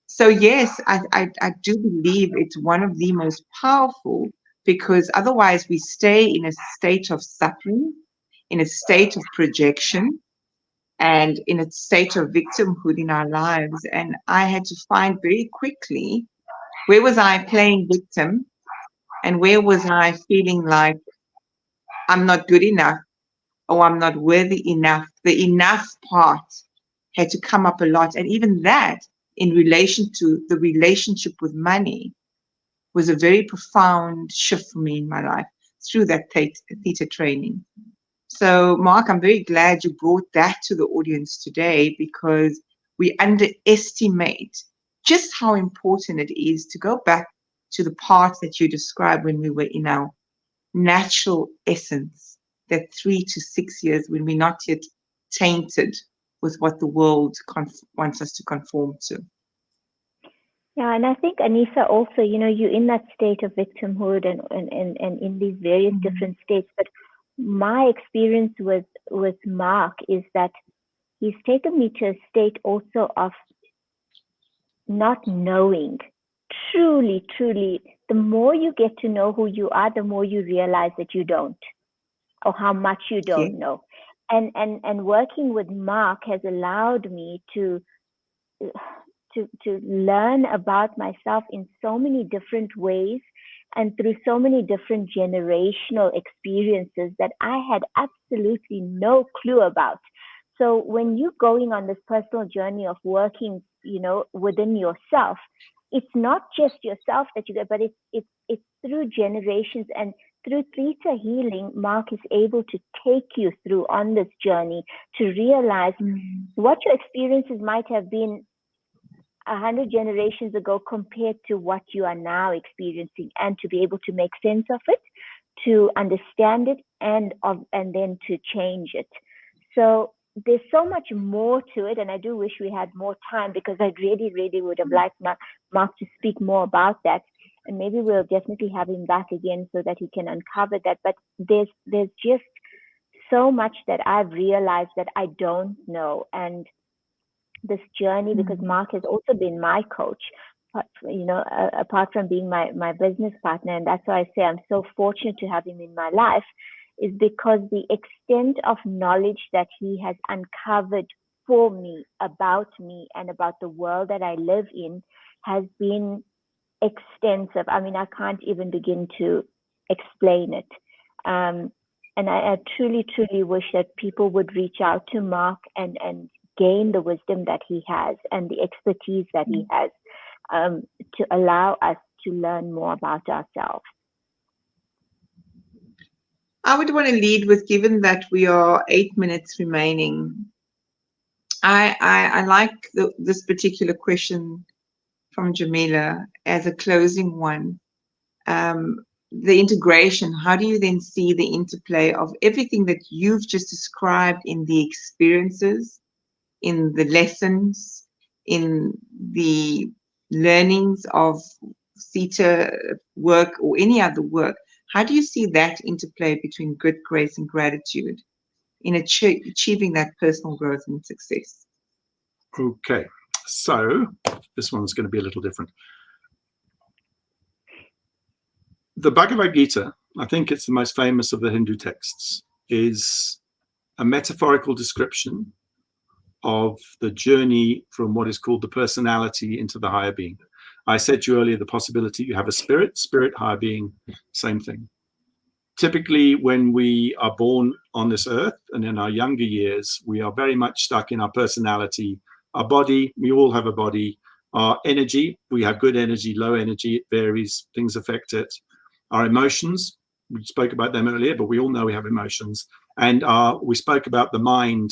So yes, I do believe it's one of the most powerful, because otherwise we stay in a state of suffering, in a state of projection, and in a state of victimhood in our lives. And I had to find very quickly Where was I playing victim? And where was I feeling like I'm not good enough or I'm not worthy enough? The enough part had to come up a lot. And even that, in relation to the relationship with money, was a very profound shift for me in my life through that theta training. So, Mark, I'm very glad you brought that to the audience today, because we underestimate just how important it is to go back to the parts that you described when we were in our natural essence, that 3 to 6 years when we're not yet tainted with what the world wants us to conform to. Yeah, and I think, Anissa, also, you're in that state of victimhood and in these various different states. But my experience with Mark is that he's taken me to a state also of not knowing. Truly, truly, the more you get to know who you are, the more you realize that you don't, or how much you Yeah. don't know. And working with Mark has allowed me to learn about myself in so many different ways and through so many different generational experiences that I had absolutely no clue about. So when you're going on this personal journey of working, within yourself, it's not just yourself that you get, but it's through generations. And through theta healing, Mark is able to take you through on this journey to realize what your experiences might have been 100 generations ago compared to what you are now experiencing, and to be able to make sense of it, to understand it, and then to change it. So there's so much more to it, and I do wish we had more time, because I really, really would have liked Mark to speak more about that. And maybe we'll definitely have him back again so that he can uncover that. But there's just so much that I've realized that I don't know. And this journey, because Mark has also been my coach, apart from being my business partner. And that's why I say I'm so fortunate to have him in my life, is because the extent of knowledge that he has uncovered for me, about me and about the world that I live in, has been extensive. I mean, I can't even begin to explain it. And I truly, truly wish that people would reach out to Mark and gain the wisdom that he has and the expertise that he has, to allow us to learn more about ourselves. I would want to lead with, given that we are 8 minutes remaining, I like this particular question from Jamila as a closing one. The integration, how do you then see the interplay of everything that you've just described in the experiences, in the lessons, in the learnings of theta work or any other work? How do you see that interplay between good grace and gratitude in achieving that personal growth and success? Okay, so this one's going to be a little different. The Bhagavad Gita, I think it's the most famous of the Hindu texts, is a metaphorical description of the journey from what is called the personality into the higher being. I said to you earlier the possibility you have a spirit, higher being, same thing. Typically, when we are born on this earth and in our younger years, we are very much stuck in our personality, our body. We all have a body. Our energy, we have good energy, low energy, it varies, things affect it. Our emotions, we spoke about them earlier, but we all know we have emotions. And we spoke about the mind,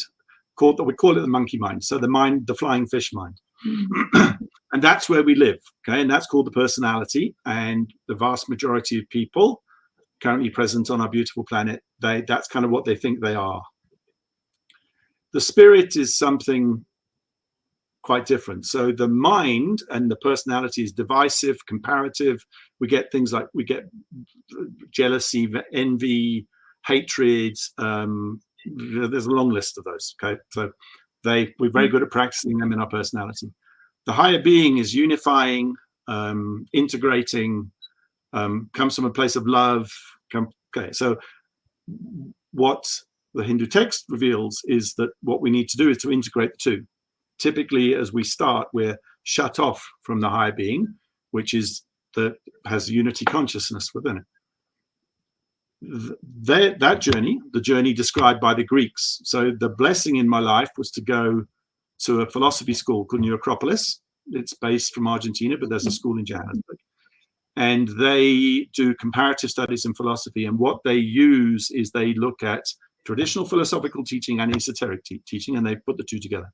we call it the monkey mind. So the mind, the flying fish mind. And that's where we live, okay? And that's called the personality. And the vast majority of people currently present on our beautiful planet, that's kind of what they think they are. The spirit is something quite different. So the mind and the personality is divisive, comparative. We get things like, we get jealousy, envy, hatred. There's a long list of those, okay? So we're very good at practicing them in our personality. The higher being is unifying, integrating, comes from a place of love. Okay, so what the Hindu text reveals is that what we need to do is to integrate the two. Typically, as we start, we're shut off from the higher being, which is that has unity consciousness within it. That journey, the journey described by the Greeks. So the blessing in my life was to go to a philosophy school called New Acropolis. It's based from Argentina, but there's a school in Johannesburg. And they do comparative studies in philosophy. And what they use is they look at traditional philosophical teaching and esoteric teaching, and they put the two together.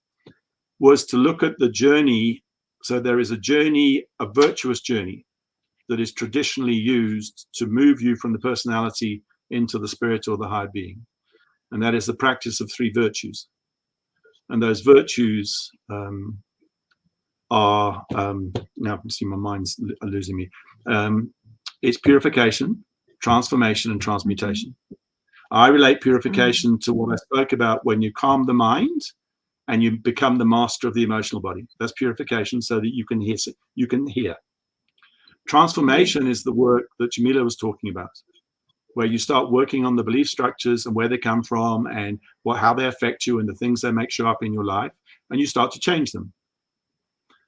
Was to look at the journey. So there is a journey, a virtuous journey, that is traditionally used to move you from the personality into the spirit or the higher being. And that is the practice of 3 virtues. And those virtues are, now I see my mind's losing me. It's purification, transformation, and transmutation. I relate purification to what I spoke about when you calm the mind and you become the master of the emotional body. That's purification, so that you can hear. You can hear. Transformation is the work that Jamila was talking about, where you start working on the belief structures and where they come from and how they affect you and the things they make show up in your life, and you start to change them.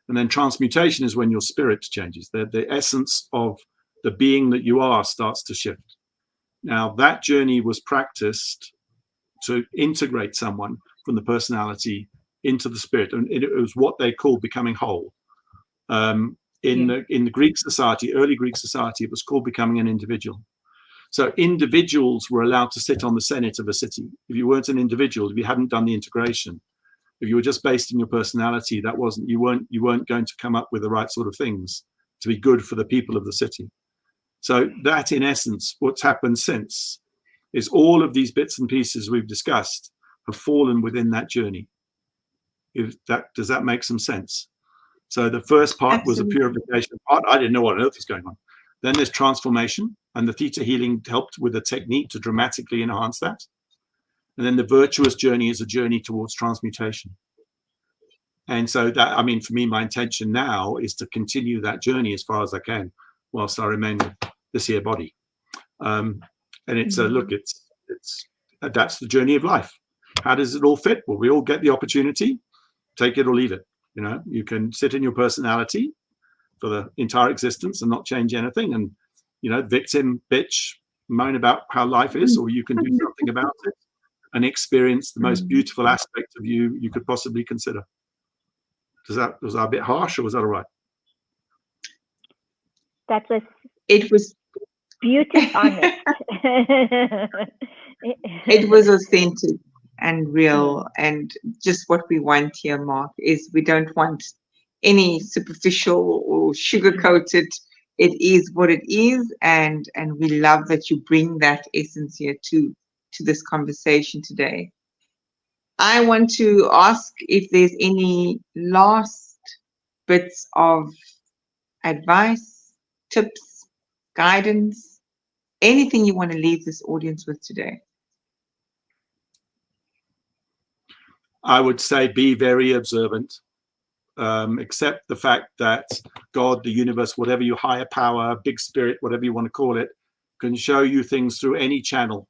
And then transmutation is when your spirit changes. The essence of the being that you are starts to shift. Now, that journey was practiced to integrate someone from the personality into the spirit, and it was what they call becoming whole. In the Greek society, early Greek society, it was called becoming an individual. So individuals were allowed to sit on the Senate of a city. If you weren't an individual, if you hadn't done the integration, if you were just based in your personality, you weren't going to come up with the right sort of things to be good for the people of the city. So that, in essence, what's happened since is all of these bits and pieces we've discussed have fallen within that journey. Does that make some sense? So the first part Absolutely. Was a purification part. I didn't know what on earth was going on. Then there's transformation, and the theta healing helped with a technique to dramatically enhance that. And then the virtuous journey is a journey towards transmutation. And so that, I mean, for me, my intention now is to continue that journey as far as I can, whilst I remain with this here body. And it's look, that's the journey of life. How does it all fit? Well, we all get the opportunity. Take it or leave it. You know, you can sit in your personality for the entire existence and not change anything, and victim, bitch, moan about how life is, or you can do something about it and experience the most beautiful aspect of you could possibly consider. Was that a bit harsh, or was that all right? That was. It was beautiful, honest. It was authentic and real, and just what we want here, Mark, is we don't want any superficial or sugar-coated. It is what it is, and we love that you bring that essence here to this conversation today. I want to ask if there's any last bits of advice, tips, guidance, anything you want to leave this audience with today. I would say be very observant. Accept the fact that God, the universe, whatever your higher power, big spirit, whatever you want to call it, can show you things through any channel,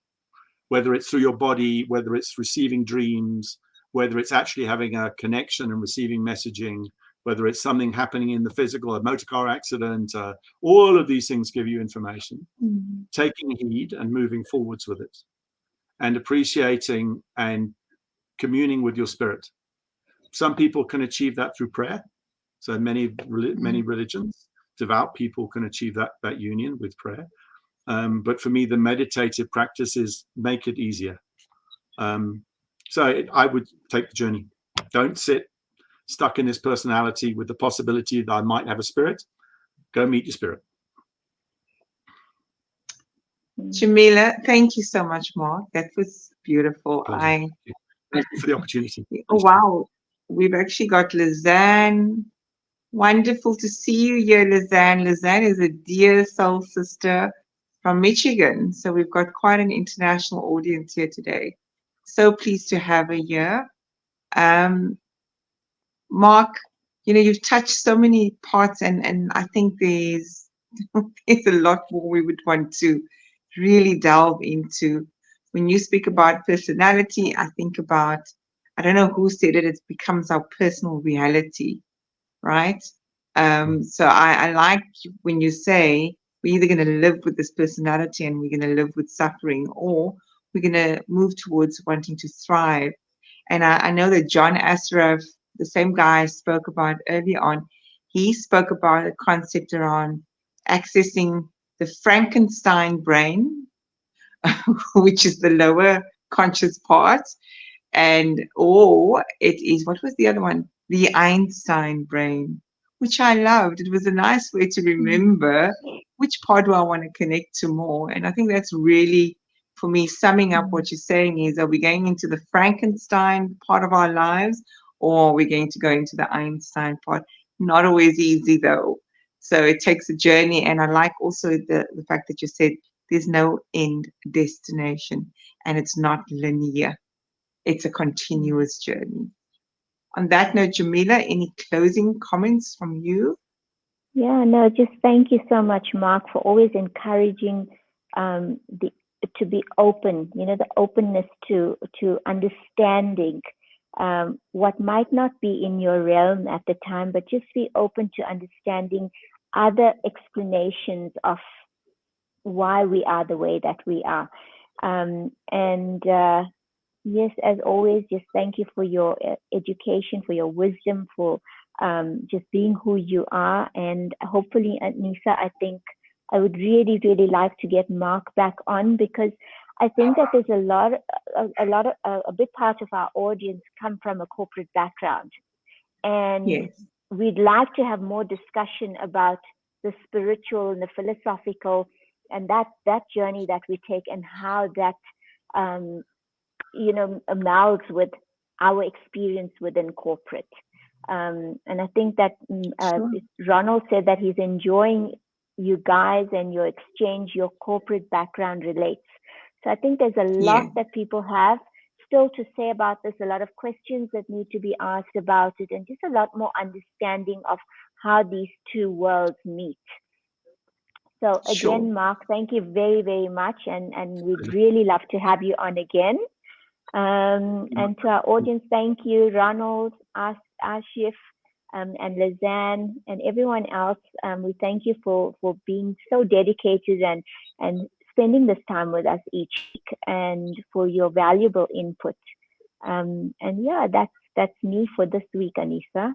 whether it's through your body, whether it's receiving dreams, whether it's actually having a connection and receiving messaging, whether it's something happening in the physical, a motor car accident, all of these things give you information. Taking heed and moving forwards with it, and appreciating and communing with your spirit. Some people can achieve that through prayer. So many religions, devout people can achieve that union with prayer. But for me, the meditative practices make it easier. I would take the journey. Don't sit stuck in this personality with the possibility that I might have a spirit. Go meet your spirit. Jamila, thank you so much, Mark. That was beautiful. Thank you for the opportunity. Oh, wow. We've actually got Lizanne. Wonderful to see you here, Lizanne. Lizanne is a dear soul sister from Michigan. So we've got quite an international audience here today. So pleased to have her here. Mark, you've touched so many parts, and I think there's a lot more we would want to really delve into. When you speak about personality, I think about, I don't know who said it, it becomes our personal reality, right? So I like when you say we're either going to live with this personality and we're going to live with suffering, or we're going to move towards wanting to thrive. And I know that John Assaraf, the same guy I spoke about earlier on, he spoke about a concept around accessing the Frankenstein brain, which is the lower conscious part, and or it is, what was the other one? The Einstein brain, which I loved. It was a nice way to remember which part do I want to connect to more. And I think that's really, for me, summing up what you're saying is, are we going into the Frankenstein part of our lives, or are we going to go into the Einstein part? Not always easy though. So it takes a journey. And I like also the fact that you said there's no end destination and it's not linear. It's a continuous journey. On that note, Jamila, any closing comments from you? Yeah, no, just thank you so much, Mark, for always encouraging the to be open. You know, the openness to understanding what might not be in your realm at the time, but just be open to understanding other explanations of why we are the way that we are. And yes, as always, just thank you for your education, for your wisdom, for just being who you are. And hopefully, Anissa, I think I would really, really like to get Mark back on, because I think that there's a big part of our audience come from a corporate background. And Yes, we'd like to have more discussion about the spiritual and the philosophical, and that journey that we take, and how that um, melds with our experience within corporate. And I think that sure. Ronald said that he's enjoying you guys and your exchange, your corporate background relates. So I think there's a lot Yes, that people have still to say about this, a lot of questions that need to be asked about it, and just a lot more understanding of how these two worlds meet. So sure. again, Mark, thank you very, very much, and we'd really love to have you on again. And to our audience, thank you, Ronald, Ashif, and Lizanne, and everyone else. We thank you for being so dedicated and spending this time with us each week, and for your valuable input. And yeah, that's me for this week, Anissa.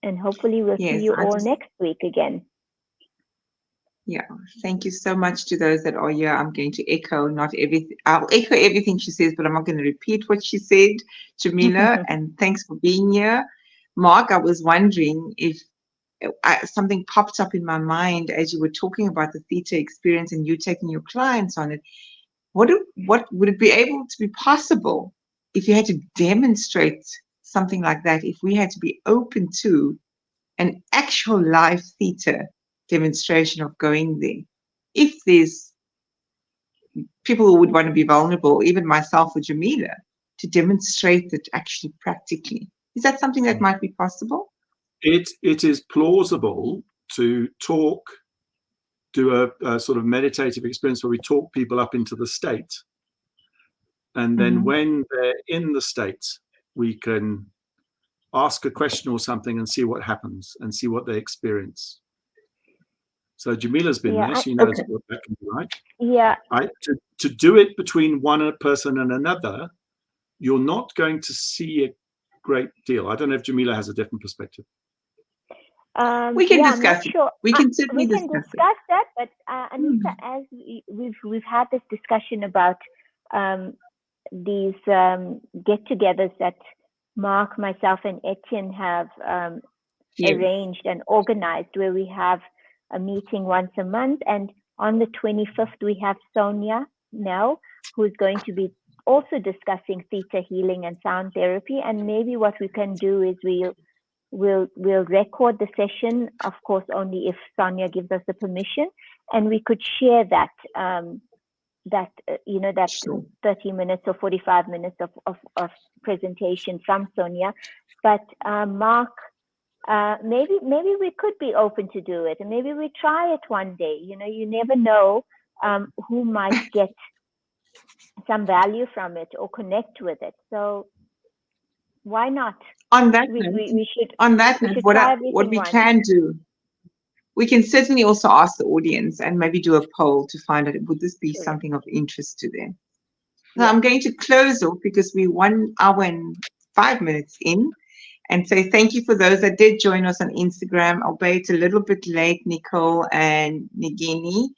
And hopefully we'll see Yes, you I all just, next week again. yeah, thank you so much to those that are here. I'm going to echo not everything, I'll echo everything she says, but I'm not going to repeat what she said, Jamila, and thanks for being here. Mark, I was wondering if something popped up in my mind as you were talking about the theta experience and you taking your clients on it. What would it be able to be possible if you had to demonstrate something like that? If we had to be open to an actual live theta demonstration of going there, if there's people who would want to be vulnerable, even myself or Jamila, to demonstrate it actually practically, is that something that might be possible? It is plausible to do a sort of meditative experience where we talk people up into the state, and then when they're in the state, we can ask a question or something and see what happens and see what they experience. So Jamila's been there; she knows what that can be like. Yeah. To do it between one person and another, you're not going to see a great deal. I don't know if Jamila has a different perspective. We can Yeah, I'm not discuss it. sure. We can certainly We can discuss it. discuss that, but Anissa, as we've had this discussion about these get-togethers that Mark, myself, and Etienne have Yes. arranged and organized, where we have a meeting once a month, and on the 25th we have Sonia Nell, who is going to be also discussing theta healing and sound therapy. And maybe what we can do is we'll record the session, of course, only if Sonia gives us the permission, and we could share that Sure. 30 minutes or 45 minutes of presentation from Sonia. But Mark, maybe we could be open to do it, and maybe we try it one day. You never know who might get some value from it or connect with it. So why not? On that we, note, we, we should on that we note, should what try what everything we once. can do, we can certainly also ask the audience and maybe do a poll to find out would this be Correct. something of interest to them. So Yeah. I'm going to close off because we're 1 hour and 5 minutes in, and say thank you for those that did join us on Instagram, albeit a little bit late, Nicole and Nigini.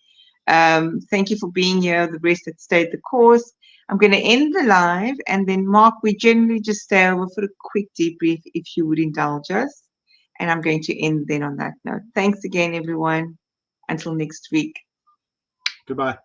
Thank you for being here, the rest that stayed the course. I'm going to end the live, and then Mark, we generally just stay over for a quick debrief if you would indulge us. And I'm going to end then on that note. Thanks again, everyone. Until next week. Goodbye.